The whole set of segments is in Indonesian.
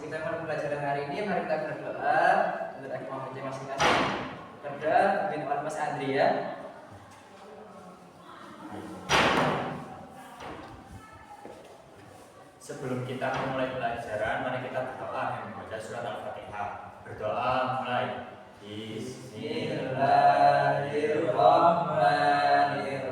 kita pada pelajaran hari ini, mari kita berdoa untuk agama masing-masing. Berdoa bin Mas Andri ya. Sebelum kita memulai pelajaran, mari kita berdoa dan membaca surat Al-Fatihah. Berdoa mulai. Bismillahirrahmanirrahim.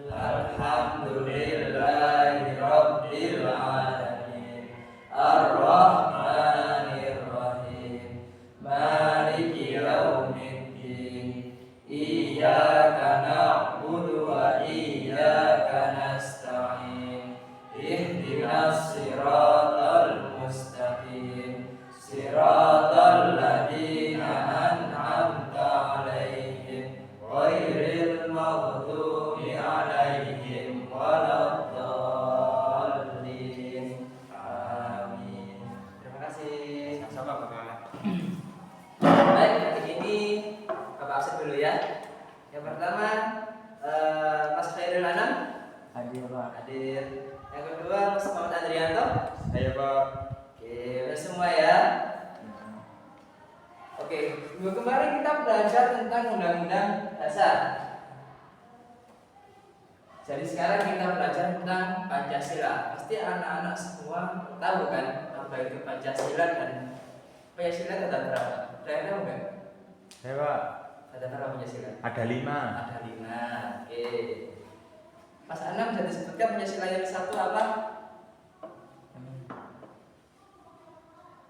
Alhamdulillahirabbil alamin. Ar-Rahmanir-Rahim. Maliki yaumiddin. Iyyaka na'budu wa iyyaka nasta'in. Ihdinas siratal mustaqim. Siratal ladzina an'amta 'alaihim ghairil maghdubi 'alaihim waladdallin. Amin. Terima kasih. Sama Bapak. Baik, hari ini Bapak absen dulu ya. Yang pertama Mas Khairul Anam Hadir Pak. hadir. Yang kedua Mas Muhammad Adrianto. Saya Pak. Oke, udah semua ya. Oke, minggu kemarin kita belajar tentang Undang-Undang Dasar. Jadi sekarang kita belajar tentang Pancasila. Pasti anak-anak semua tahu kan apa itu Pancasila dan Pancasila itu ada berapa? Kalian tahu nggak? Saya Pak. Ada berapa Pancasila? Ada 5. Ada 5. Oke. Mas Anam bisa disebutkan Pancasila yang satu apa?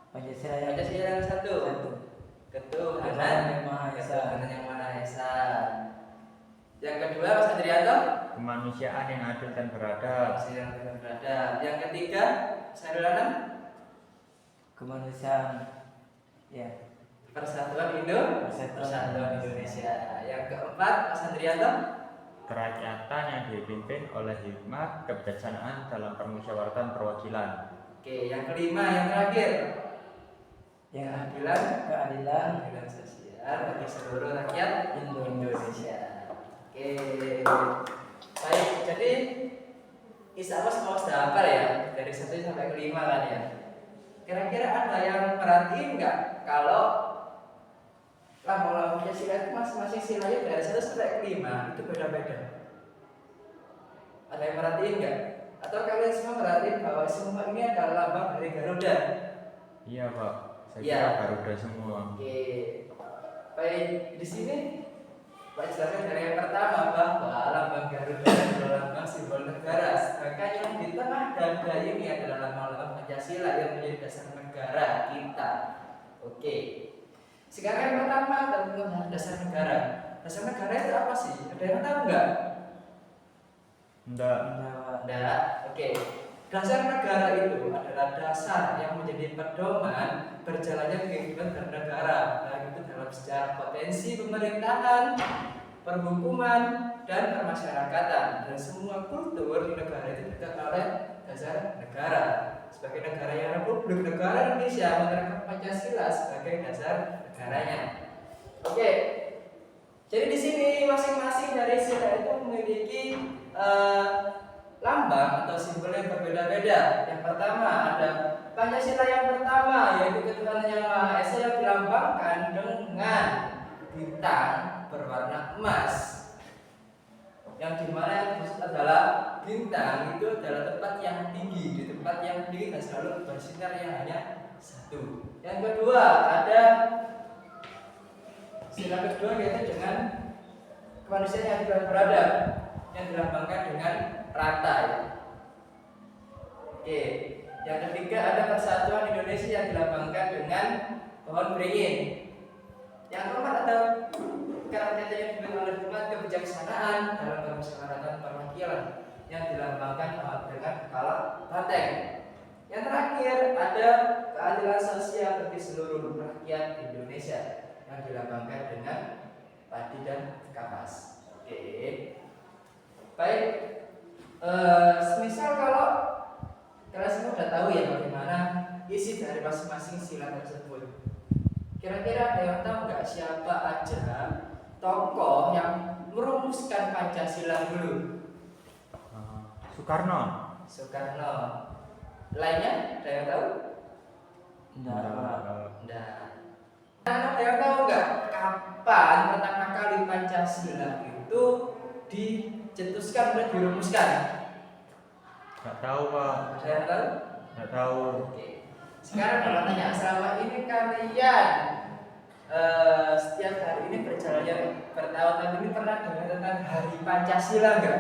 Pancasila yang Pancasila yang satu. Ketuhanan Yang Maha Esa. Ketuhanan yang Maha Esa. Yang kedua Mas Adrianto, Kemanusiaan yang adil dan beradab. Pancasila yang beradab. Yang ketiga Khairul Anam, kemanusiaan ya Persatuan Persatuan Indonesia. Yang keempat Mas Adrianto, Kerakyatan yang dipimpin oleh hikmat kebijaksanaan dalam permusyawaratan perwakilan. oke. Yang kelima yang terakhir yang keadilan keadilan sosial bagi seluruh rakyat Indonesia. Oke, baik. Jadi insya Allah semua sudah hafal ya dari 1 sampai ke 5 kan ya. Kira-kira ada yang perhatiin nggak kalau lambang-lambang Pancasila itu masing-masing silanya dari 1 sampai ke 5 itu beda-beda. Ada yang perhatiin nggak? Atau kalian semua perhatiin bahwa semua ini adalah lambang dari Garuda? Iya Pak. Saya Iya. kira Garuda semua. Oke, baik. Di sini Pak jelaskan dari yang pertama bahwa lambang Garuda adalah lambang simbol negara. Sedangkan yang di tengah dada ini adalah lambang-lambang Pancasila yang menjadi dasar negara kita. Oke. Sekarang yang pertama tentang dasar negara. Dasar negara itu apa sih? Ada yang tahu nggak? Enggak. Nggak. Oke. Dasar negara itu adalah dasar yang menjadi pedoman berjalannya kehidupan bernegara, baik itu dalam sejarah potensi pemerintahan, perhukuman, dan permasyarakatan. Dan semua kultur di negara itu ditetapkan oleh dasar negara. Sebagai negara yang Republik Negara Indonesia menerapkan Pancasila sebagai dasar negaranya. Oke. Jadi di sini masing-masing dari sila itu memiliki lambang atau simbol yang berbeda-beda. Yang pertama ada Pancasila yang pertama, yaitu Ketuhanan yang Maha Esa yang dilambangkan dengan bintang berwarna emas. Yang dimana yang dimaksud adalah bintang itu adalah tempat yang tinggi. Di tempat yang tinggi dan selalu bersinar yang hanya satu. Yang kedua ada sila kedua yaitu dengan kemanusiaan yang adil beradab yang dilambangkan dengan rantai. Oke. Yang ketiga ada Persatuan Indonesia yang dilambangkan dengan pohon beringin. Yang keempat ada kerakyatan yang dipimpin oleh hikmat kebijaksanaan dalam permusyawaratan perwakilan yang dilambangkan dengan kepala banteng. Yang terakhir ada keadilan sosial bagi seluruh rakyat Indonesia yang dilambangkan dengan padi dan kapas. Oke. Baik. Semisal kalau kalian semua sudah tahu ya bagaimana isi dari masing-masing sila tersebut. Kira-kira ada yang tahu nggak siapa aja tokoh yang merumuskan Pancasila dulu? Soekarno. Soekarno. Lainnya ada yang tahu? Enggak, Pak. Enggak. Ada yang tahu nggak kapan pertama kali Pancasila itu dicetuskan dan dirumuskan? Nggak tahu Pak. Ada yang tahu? Nggak tahu. Oke. Sekarang kalau tanya selama ini kalian setiap hari ini berjalan bertahun-tahun ini pernah dengar tentang Hari Pancasila nggak?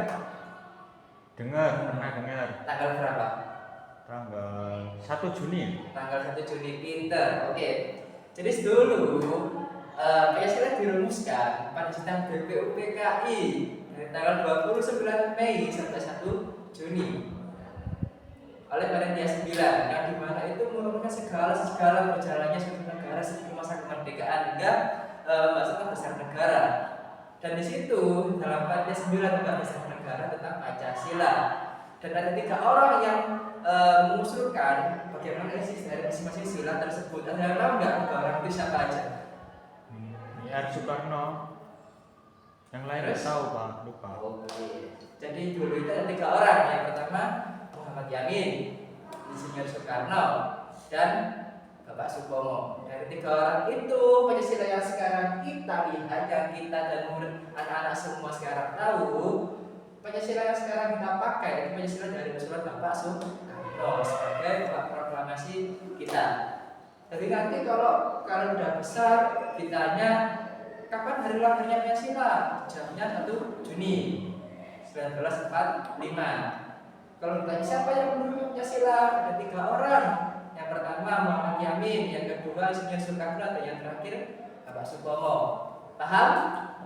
Pernah dengar. Tanggal berapa? Tanggal 1 Juni. Tanggal 1 Juni, pinter. Oke. Jadi dulu Pancasila dirumuskan pada sidang BPUPKI dari tanggal 29 Mei sampai 1 Juni oleh Panitia 9, yang dimana itu merupakan segala berjalannya suatu negara sebelum masa kemerdekaan hingga masa besar negara. Dan di situ dalam Panitia 9 tentang besar negara tentang Pancasila, dan ada 3 orang yang mengusulkan bagaimana isi dari masing-masing sila tersebut. Ada yang tahu nggak 3 orang itu siapa aja? R. Soekarno. Yang lain nggak tahu Pak, lupa. Oke. Jadi dulu itu ada 3 orang. Yang pertama Muhammad Yamin, Insinyur Soekarno, dan Bapak Supomo. Dari 3 orang itu Pancasila yang sekarang kita lihat, yang kita dan murid anak-anak semua sekarang tahu, Pancasila yang sekarang kita pakai itu Pancasila dari usulan Bapak Soekarno sebagai proklamasi kita. Jadi nanti kalau udah besar ditanya kapan hari lahirnya Pancasila, jawabnya 1 Juni 1945. Kalau ditanya siapa yang mendukung Pancasila, ada 3 orang. Yang pertama Muhammad Yamin, yang kedua Insinyur Soekarno, dan yang terakhir Bapak Supomo. Paham?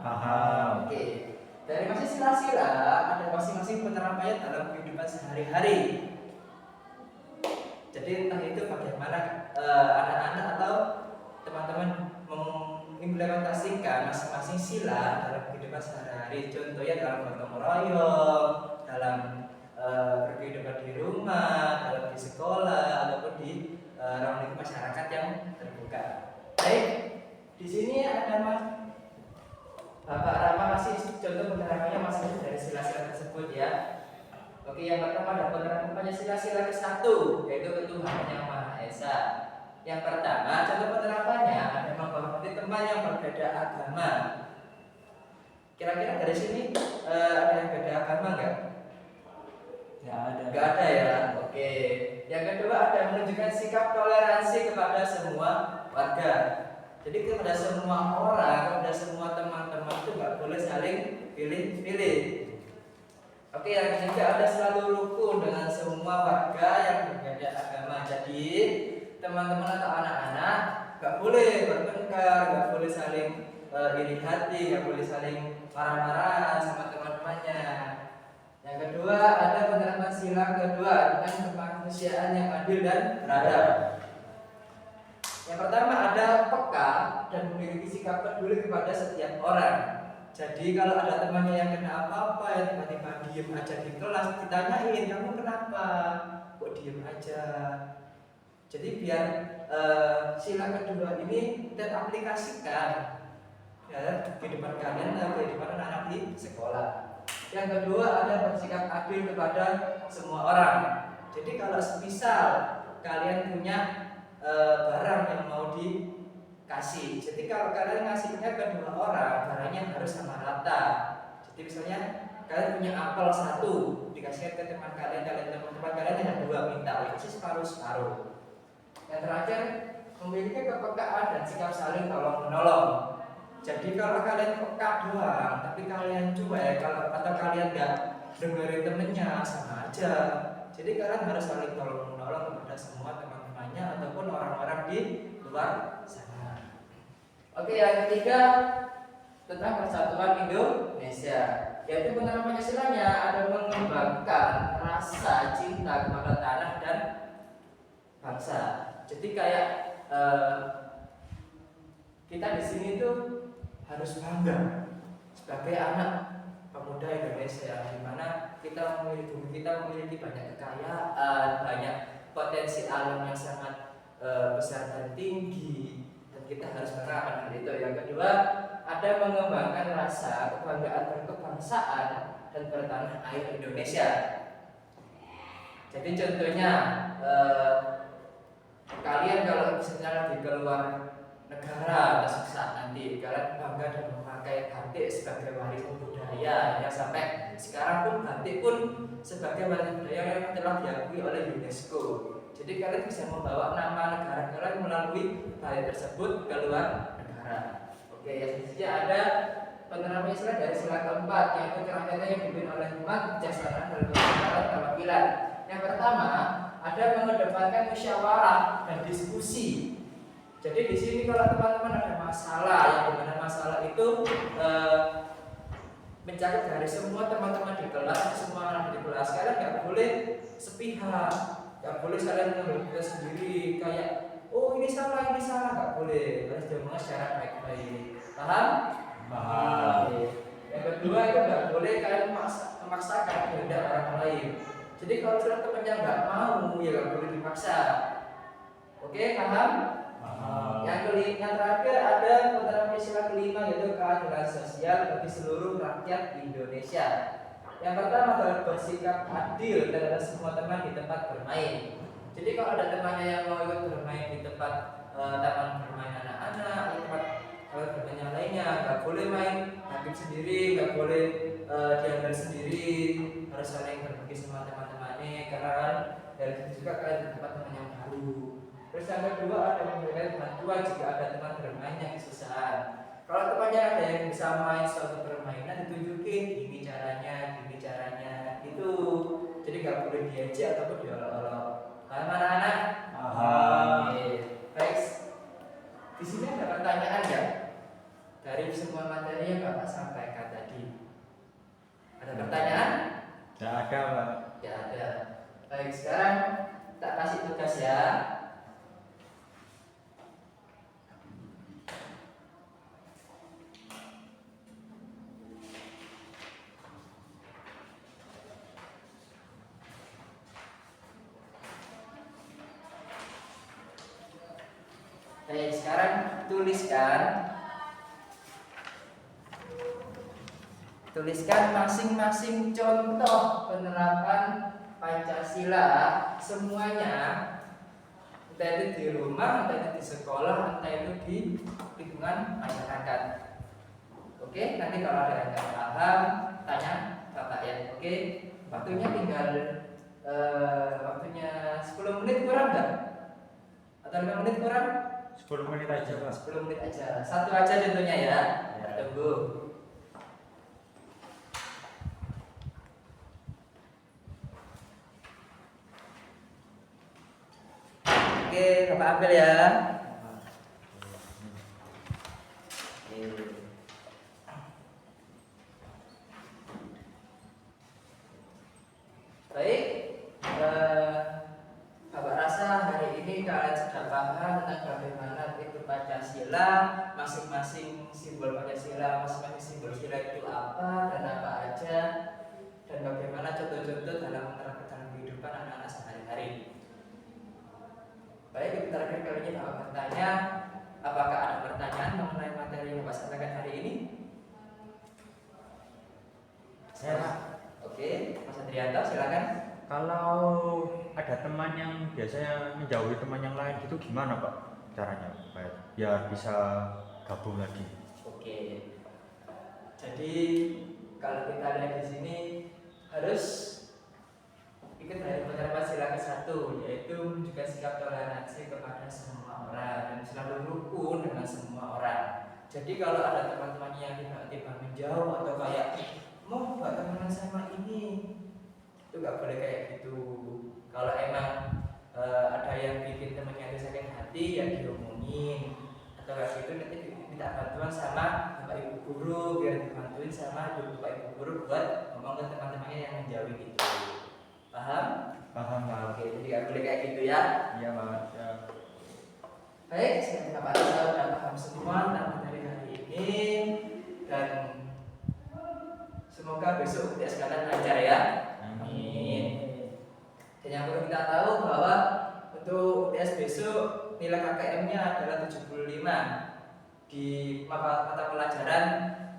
Paham. Oke. Dari masing-masing sila ada masing-masing penerapannya dalam kehidupan sehari-hari. Jadi entah itu bagaimana anak-anak atau teman-teman mengimplementasikan masing-masing sila dalam kehidupan sehari-hari. Contohnya dalam gotong royong, dalam berkehidupan di rumah, dalam di sekolah, ataupun di ruang lingkup masyarakat yang terbuka. Baik, di sini ada Bapak Rama kasih contoh penerapannya masing-masing dari sila-sila tersebut ya. Oke, yang pertama ada penerapannya sila-sila ke-1, yaitu ketuhanan yang Maha Esa. Yang pertama, contoh penerapannya ada menghormati teman yang berbeda agama. Kira-kira dari sini ada yang beda agama nggak? Nggak ada ya. Oke. Yang kedua ada menunjukkan sikap toleransi kepada semua warga. Jadi kepada semua orang, kepada semua teman-teman itu nggak boleh saling pilih-pilih. Oke, yang ketiga ada selalu rukun dengan semua warga yang berbeda agama. Jadi teman-teman atau anak-anak nggak boleh bertengkar, nggak boleh saling iri hati, nggak boleh saling marah-marahan sama teman-temannya. Yang kedua ada penerapan sila kedua tentang kemanusiaan yang adil dan beradab. Yang pertama ada peka dan memiliki sikap peduli kepada setiap orang. Jadi kalau ada temannya yang kena apa-apa, yang tiba-tiba diem aja di kelas, ditanyain kamu kenapa, kok diem aja. Jadi biar sila kedua ini teraplikasikan ya kehidupan kalian dan kehidupan anak-anak di sekolah. Yang kedua ada bersikap adil kepada semua orang. Jadi kalau semisal kalian punya barang yang mau dikasih, jadi kalau kalian ngasihnya ke 2 orang, barangnya harus sama rata. Jadi misalnya kalian punya apel 1, dikasihkan ke teman kalian teman kalian ada 2 minta, dikasih separuh-separuh. Yang terakhir memiliki kepekaan dan sikap saling tolong menolong. Jadi kalau kalian peka doang, tapi kalian cuek, atau kalian nggak dengerin temennya, sama aja. Jadi kalian harus saling tolong menolong kepada semua teman-temannya ataupun orang-orang di luar sana. Oke, yang ketiga tentang persatuan Indonesia, yaitu penerapan Pancasilanya ada mengembangkan rasa cinta kepada tanah dan bangsa. Jadi kayak kita di sini tuh harus bangga sebagai anak pemuda Indonesia, di mana kita memiliki banyak kekayaan, banyak potensi alam yang sangat besar dan tinggi, dan kita harus merayakan hal itu. Yang kedua, ada mengembangkan rasa kebanggaan berkebangsaan dan bertanah air Indonesia. Jadi contohnya kalian kalau misalnya lagi keluar negara atau suatu saat nanti kalian bangga dan memakai batik sebagai warisan budaya ya, sampai sekarang pun batik pun sebagai warisan budaya yang telah diakui oleh UNESCO. Jadi kalian bisa membawa nama negara kalian melalui batik tersebut ke luar negara. Oke, ya selanjutnya ada penerapan istilah dari sila keempat, yaitu kerangkanya yang dipimpin oleh umat bijaksanaan dalam permasalahan perwakilan. Yang pertama ada mengedepankan musyawarah dan diskusi. Jadi di sini kalau teman-teman ada masalah, yang dimana masalah itu mencakup dari semua teman-teman di kelas, semua anak di kelas, kalian nggak boleh sepihak, nggak boleh kalian menurut sendiri kayak oh ini salah, nggak boleh, harus diomongin secara baik-baik. Paham? Paham. Yang kedua itu nggak boleh kalian memaksakan kehendak orang lain. Jadi kalau sudah temannya nggak mau, ya nggak boleh dipaksa. Oke, paham? Yang terakhir ada penerapan istilah kelima, yaitu keadilan sosial bagi seluruh rakyat Indonesia. Yang pertama adalah bersikap adil terhadap semua teman di tempat bermain. Jadi kalau ada temannya yang mau ikut bermain di tempat taman bermain anak-anak, di tempat bermain yang lainnya, nggak boleh main hakim sendiri, nggak boleh diambil sendiri, harus saling berbagi sama teman-temannya, karena kan dari situ juga kalian dapat teman yang baru. Terus yang kedua ada memberikan bantuan jika ada teman bermain yang kesusahan. Kalau temannya ada yang bisa main suatu permainan, ditunjukin gini caranya, gitu. Jadi nggak boleh diajak ataupun diolok-olok. Paham anak-anak? Paham. Baik. Di sini ada pertanyaan nggak? Dari semua materi yang Bapak sampaikan tadi. Ada pertanyaan? Tidak ada, Pak. Tidak ada. Baik, sekarang tak kasih tugas ya. Baik, sekarang tuliskan masing-masing contoh penerapan Pancasila semuanya, entah itu di rumah, entah itu di sekolah, entah itu di lingkungan masyarakat. Oke, nanti kalau ada yang nggak paham tanya Bapak ya. Oke, waktunya tinggal 10 menit kurang nggak? Atau 5 menit kurang? 10 menit aja, Pak. 10 menit aja. Satu aja contohnya ya. Ya. Tunggu. Oke, Bapak ambil ya. Oke. Baik. Bapak rasa hari ini kalian sudah paham tentang bagaimana itu Pancasila, masing-masing simbol Pancasila, masing-masing simbol sila itu apa dan apa aja, dan bagaimana contoh-contoh dalam menerapkan dalam kehidupan anak-anak sehari-hari. Baik, terakhir kali ini Bapak bertanya, apakah ada pertanyaan mengenai materi yang Bapak sampaikan hari ini? Saya, Oke, Mas Adrianto silakan. kalau ada teman yang biasanya menjauhi teman yang lain itu gimana, Pak? Caranya biar bisa gabung lagi. Oke. Jadi kalau kita lihat di sini harus ikut dari penerapan sila ke-1, yaitu menunjukkan sikap toleransi kepada semua orang dan selalu rukun dengan semua orang. Jadi kalau ada teman-teman yang tiba-tiba menjauh atau kayak mau nggak temenan sama ini, itu nggak boleh kayak gitu. Kalau emang ada yang bikin temennya itu sakit hati, ya diomongin atau kayak gitu, nanti minta bantuan sama bapak ibu guru, biar dibantuin sama bapak ibu guru buat ngomong ke teman-temannya yang menjauhi gitu. Paham? Paham, Pak. Oke, jadi nggak boleh kayak gitu ya. Iya, Pak. Ya. Baik, sekarang Bapak sudah paham semua tentang materi hari ini, dan semoga besok UTS kalian lancar ya. Amin. Dan yang perlu kita tahu bahwa untuk UTS besok nilai KKM-nya adalah 75 di mata pelajaran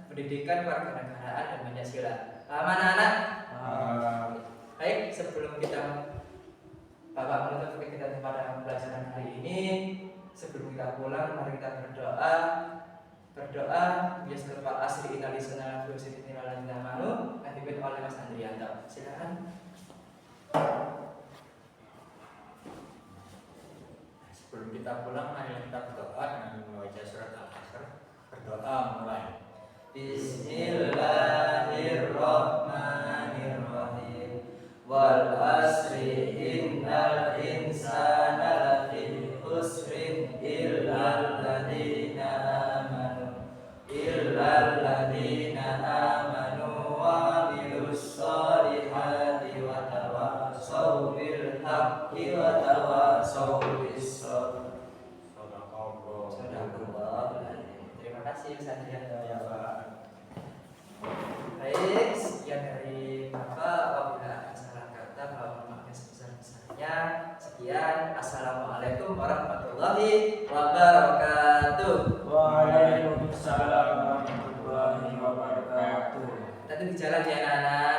pendidikan kewarganegaraan dan Pancasila. Paham anak-anak? Baik, sebelum kita Bapak menutup kegiatan pada pembelajaran hari ini. Sebelum kita pulang, mari kita berdoa. Berdoa Bismillahirrahmanirrahim asri inali sunna fi sittina lana manu dipimpin oleh Mas Andrianto. Silakan. Sebelum kita pulang, mari kita berdoa dengan membaca surat Al-Asr. Berdoa mulai. Bismillahirrahmanirrahim. Wal asri innal insana lafi khusrin illal ladzina amanu wa amilus solihati wa tawassaw bil haqqi wa tawassaw bis sabr. Sadaqallah. Terima kasih Ustaz Andrianto ya Pak. Baik, sekian dari Bapak. Apabila ada salah kata, mohon maaf yang sebesar-besarnya. Sekian, assalamualaikum warahmatullahi wabarakatuh. Waalaikumsalam warahmatullahi wabarakatuh. Tadi di jalan ya anak-anak.